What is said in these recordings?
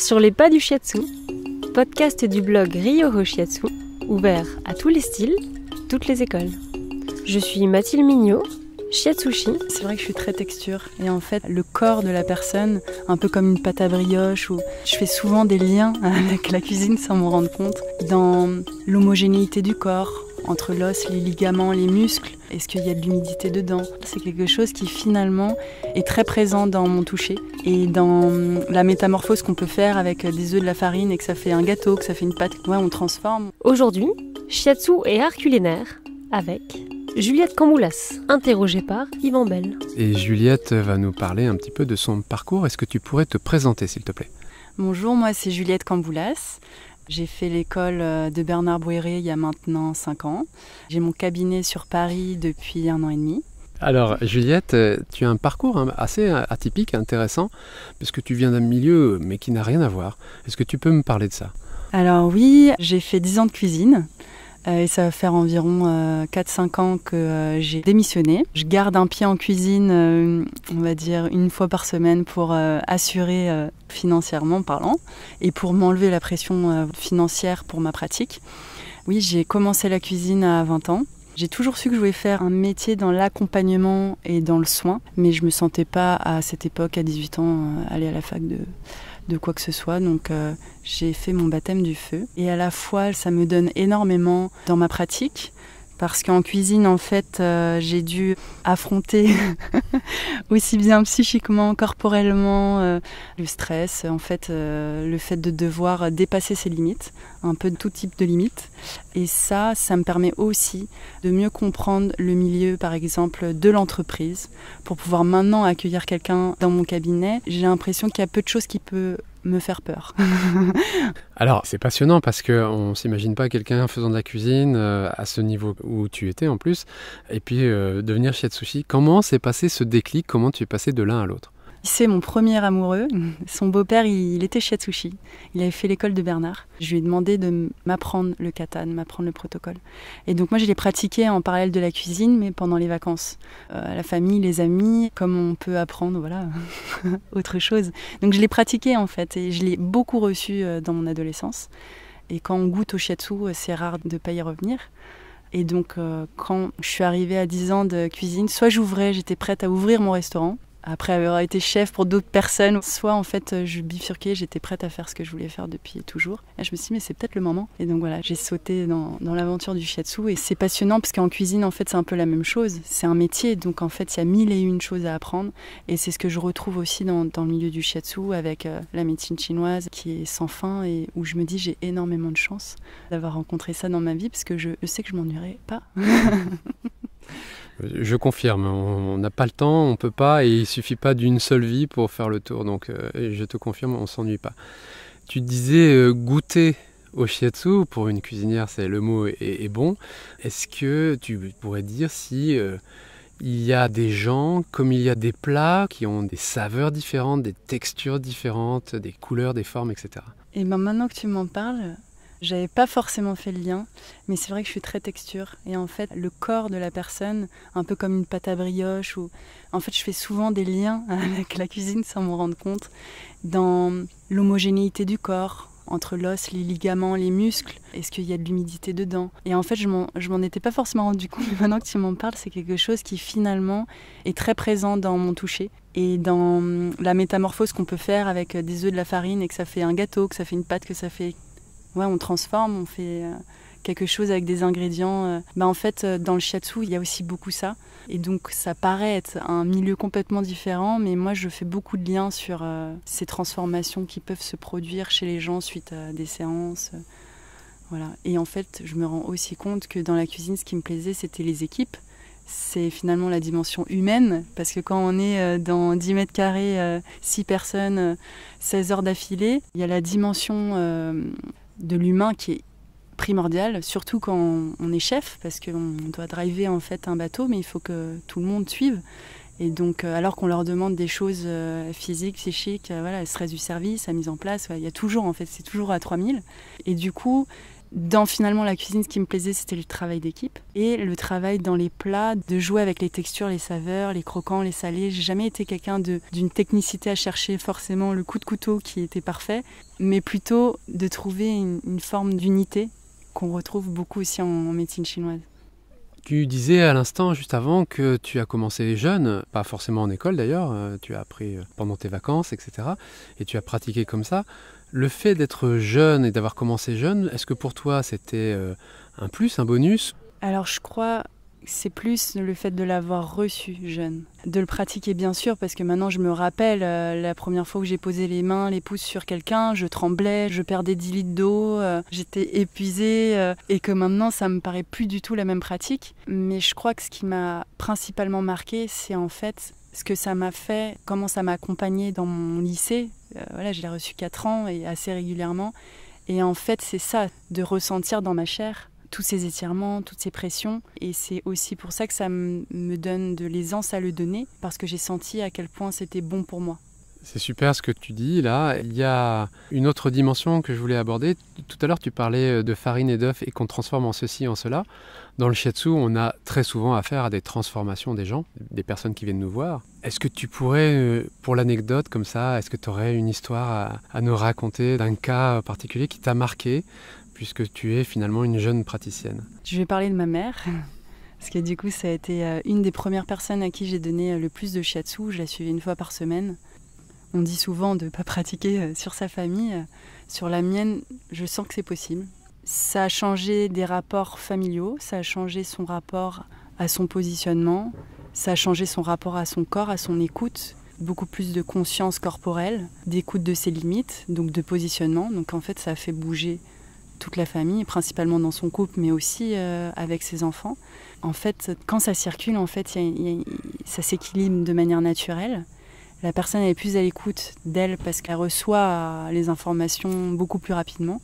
Sur les pas du shiatsu, podcast du blog Ryoho Shiatsu, ouvert à tous les styles, toutes les écoles. Je suis Mathilde Mignot, shiatsushi. C'est vrai que je suis très texture et en fait le corps de la personne, un peu comme une pâte à brioche, où je fais souvent des liens avec la cuisine sans m'en rendre compte, dans l'homogénéité du corps, entre l'os, les ligaments, les muscles. Est-ce qu'il y a de l'humidité dedans? C'est quelque chose qui finalement est très présent dans mon toucher et dans la métamorphose qu'on peut faire avec des œufs, de la farine et que ça fait un gâteau, que ça fait une pâte. Ouais, on transforme. Aujourd'hui, shiatsu et art culinaire avec Juliette Camboulas, interrogée par Yvan Bell. Et Juliette va nous parler un petit peu de son parcours. Est-ce que tu pourrais te présenter, s'il te plaît? Bonjour, moi c'est Juliette Camboulas. J'ai fait l'école de Bernard Bouéré il y a maintenant 5 ans. J'ai mon cabinet sur Paris depuis 1 an et demi. Alors Juliette, tu as un parcours assez atypique, intéressant, puisque tu viens d'un milieu mais qui n'a rien à voir. Est-ce que tu peux me parler de ça? Alors oui, j'ai fait 10 ans de cuisine. Et ça va faire environ 4-5 ans que j'ai démissionné. Je garde un pied en cuisine, on va dire 1 fois par semaine pour assurer financièrement parlant et pour m'enlever la pression financière pour ma pratique. Oui, j'ai commencé la cuisine à 20 ans. J'ai toujours su que je voulais faire un métier dans l'accompagnement et dans le soin, mais je ne me sentais pas à cette époque, à 18 ans, aller à la fac de quoi que ce soit, donc j'ai fait mon baptême du feu. Et à la fois, ça me donne énormément dans ma pratique, parce qu'en cuisine, en fait, j'ai dû affronter aussi bien psychiquement, corporellement, le stress, en fait, le fait de devoir dépasser ses limites, un peu de tout type de limites. Et ça me permet aussi de mieux comprendre le milieu, par exemple, de l'entreprise, pour pouvoir maintenant accueillir quelqu'un dans mon cabinet. J'ai l'impression qu'il y a peu de choses qui peuvent me faire peur. Alors, c'est passionnant parce qu'on ne s'imagine pas quelqu'un faisant de la cuisine à ce niveau où tu étais en plus, et puis devenir shiatsushi. Comment s'est passé ce déclic? Comment tu es passé de l'un à l'autre? C'est mon premier amoureux. Son beau-père, il était shiatsushi. Il avait fait l'école de Bernard. Je lui ai demandé de m'apprendre le kata, de m'apprendre le protocole. Et donc moi, je l'ai pratiqué en parallèle de la cuisine, mais pendant les vacances. La famille, les amis, comme on peut apprendre, voilà, autre chose. Donc je l'ai pratiqué en fait, et je l'ai beaucoup reçu dans mon adolescence. Et quand on goûte au shiatsu, c'est rare de ne pas y revenir. Et donc quand je suis arrivée à 10 ans de cuisine, soit j'étais prête à ouvrir mon restaurant, après avoir été chef pour d'autres personnes, soit en fait je bifurquais, j'étais prête à faire ce que je voulais faire depuis toujours. Et je me suis dit mais c'est peut-être le moment. Et donc voilà, j'ai sauté dans l'aventure du shiatsu et c'est passionnant parce qu'en cuisine en fait c'est un peu la même chose. C'est un métier, donc en fait il y a 1001 choses à apprendre et c'est ce que je retrouve aussi dans le milieu du shiatsu avec la médecine chinoise qui est sans fin et où je me dis j'ai énormément de chance d'avoir rencontré ça dans ma vie parce que je sais que je m'ennuierai pas. Je confirme, on n'a pas le temps, on ne peut pas, et il ne suffit pas d'une seule vie pour faire le tour, donc je te confirme, on ne s'ennuie pas. Tu disais goûter au shiatsu, pour une cuisinière, le mot est bon. Est-ce que tu pourrais dire si il y a des gens, comme il y a des plats qui ont des saveurs différentes, des textures différentes, des couleurs, des formes, etc. Et ben maintenant que tu m'en parles, j'avais pas forcément fait le lien, mais c'est vrai que je suis très texture. Et en fait, le corps de la personne, un peu comme une pâte à brioche, en fait, je fais souvent des liens avec la cuisine sans m'en rendre compte, dans l'homogénéité du corps, entre l'os, les ligaments, les muscles. Est-ce qu'il y a de l'humidité dedans? Et en fait, je m'en étais pas forcément rendu compte, mais maintenant que tu m'en parles, c'est quelque chose qui finalement est très présent dans mon toucher. Et dans la métamorphose qu'on peut faire avec des œufs, de la farine, et que ça fait un gâteau, que ça fait une pâte, que ça fait... Ouais, on transforme, on fait quelque chose avec des ingrédients. En fait, dans le shiatsu, il y a aussi beaucoup ça. Et donc, ça paraît être un milieu complètement différent, mais moi, je fais beaucoup de liens sur ces transformations qui peuvent se produire chez les gens suite à des séances. Voilà. Et en fait, je me rends aussi compte que dans la cuisine, ce qui me plaisait, c'était les équipes. C'est finalement la dimension humaine, parce que quand on est dans 10 mètres carrés, 6 personnes, 16 heures d'affilée, il y a la dimension... de l'humain qui est primordial, surtout quand on est chef, parce qu'on doit driver en fait un bateau, mais il faut que tout le monde suive. Et donc, alors qu'on leur demande des choses physiques, psychiques, voilà, le stress du service, la mise en place, il y a toujours, en fait, c'est toujours à 3000. Et du coup, Finalement, la cuisine, ce qui me plaisait, c'était le travail d'équipe et le travail dans les plats, de jouer avec les textures, les saveurs, les croquants, les salés. J'ai jamais été quelqu'un d'une technicité à chercher forcément le coup de couteau qui était parfait, mais plutôt de trouver une forme d'unité qu'on retrouve beaucoup aussi en médecine chinoise. Tu disais à l'instant, juste avant, que tu as commencé jeune, pas forcément en école d'ailleurs, tu as appris pendant tes vacances, etc. Et tu as pratiqué comme ça. Le fait d'être jeune et d'avoir commencé jeune, est-ce que pour toi c'était un plus, un bonus ? Alors je crois que c'est plus le fait de l'avoir reçu jeune. De le pratiquer bien sûr, parce que maintenant je me rappelle la première fois que j'ai posé les mains, les pouces sur quelqu'un, je tremblais, je perdais 10 litres d'eau, j'étais épuisée et que maintenant ça me paraît plus du tout la même pratique. Mais je crois que ce qui m'a principalement marqué, c'est en fait ce que ça m'a fait, comment ça m'a accompagnée dans mon lycée. Je l'ai reçu 4 ans et assez régulièrement. Et en fait, c'est ça, de ressentir dans ma chair tous ces étirements, toutes ces pressions. Et c'est aussi pour ça que ça me donne de l'aisance à le donner, parce que j'ai senti à quel point c'était bon pour moi. C'est super ce que tu dis là. Il y a une autre dimension que je voulais aborder. Tout à l'heure, tu parlais de farine et d'œufs et qu'on transforme en ceci, en cela. Dans le shiatsu, on a très souvent affaire à des transformations des gens, des personnes qui viennent nous voir. Est-ce que tu pourrais, pour l'anecdote comme ça, est-ce que tu aurais une histoire à nous raconter d'un cas particulier qui t'a marqué, puisque tu es finalement une jeune praticienne ? Je vais parler de ma mère. Parce que du coup, ça a été une des premières personnes à qui j'ai donné le plus de shiatsu. Je la suivais 1 fois par semaine. On dit souvent de ne pas pratiquer sur sa famille. Sur la mienne, je sens que c'est possible. Ça a changé des rapports familiaux, ça a changé son rapport à son positionnement, ça a changé son rapport à son corps, à son écoute. Beaucoup plus de conscience corporelle, d'écoute de ses limites, donc de positionnement. Donc en fait, ça a fait bouger toute la famille, principalement dans son couple, mais aussi avec ses enfants. En fait, quand ça circule, en fait, ça s'équilibre de manière naturelle. La personne est plus à l'écoute d'elle parce qu'elle reçoit les informations beaucoup plus rapidement.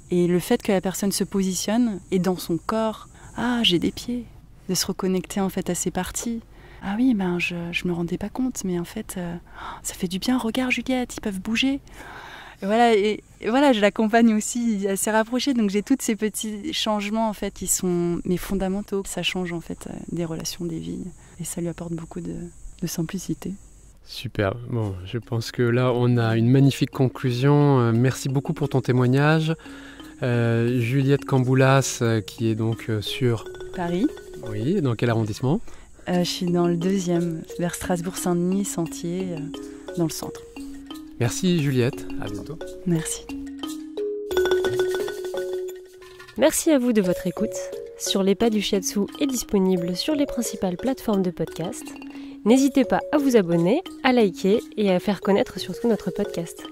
Et le fait que la personne se positionne et dans son corps, ah, j'ai des pieds, de se reconnecter en fait à ses parties. Ah oui, je me rendais pas compte, mais en fait, ça fait du bien. Regarde Juliette, ils peuvent bouger. Et voilà, je l'accompagne aussi assez rapprochée, donc j'ai tous ces petits changements en fait qui sont mais fondamentaux. Ça change en fait des relations, des vies, et ça lui apporte beaucoup de simplicité. Super. Bon, je pense que là, on a une magnifique conclusion. Merci beaucoup pour ton témoignage. Juliette Camboulas, qui est donc sur Paris. Oui, dans quel arrondissement ? Je suis dans le 2e, vers Strasbourg-Saint-Denis, Sentier, dans le centre. Merci Juliette, à bientôt. Merci. Merci à vous de votre écoute. Sur les pas du shiatsu est disponible sur les principales plateformes de podcast. N'hésitez pas à vous abonner, à liker et à faire connaître surtout notre podcast.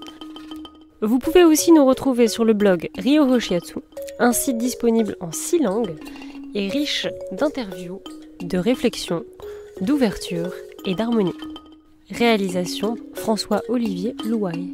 Vous pouvez aussi nous retrouver sur le blog Ryoho Shiatsu, un site disponible en 6 langues et riche d'interviews, de réflexions, d'ouverture et d'harmonie. Réalisation François-Olivier Louaille.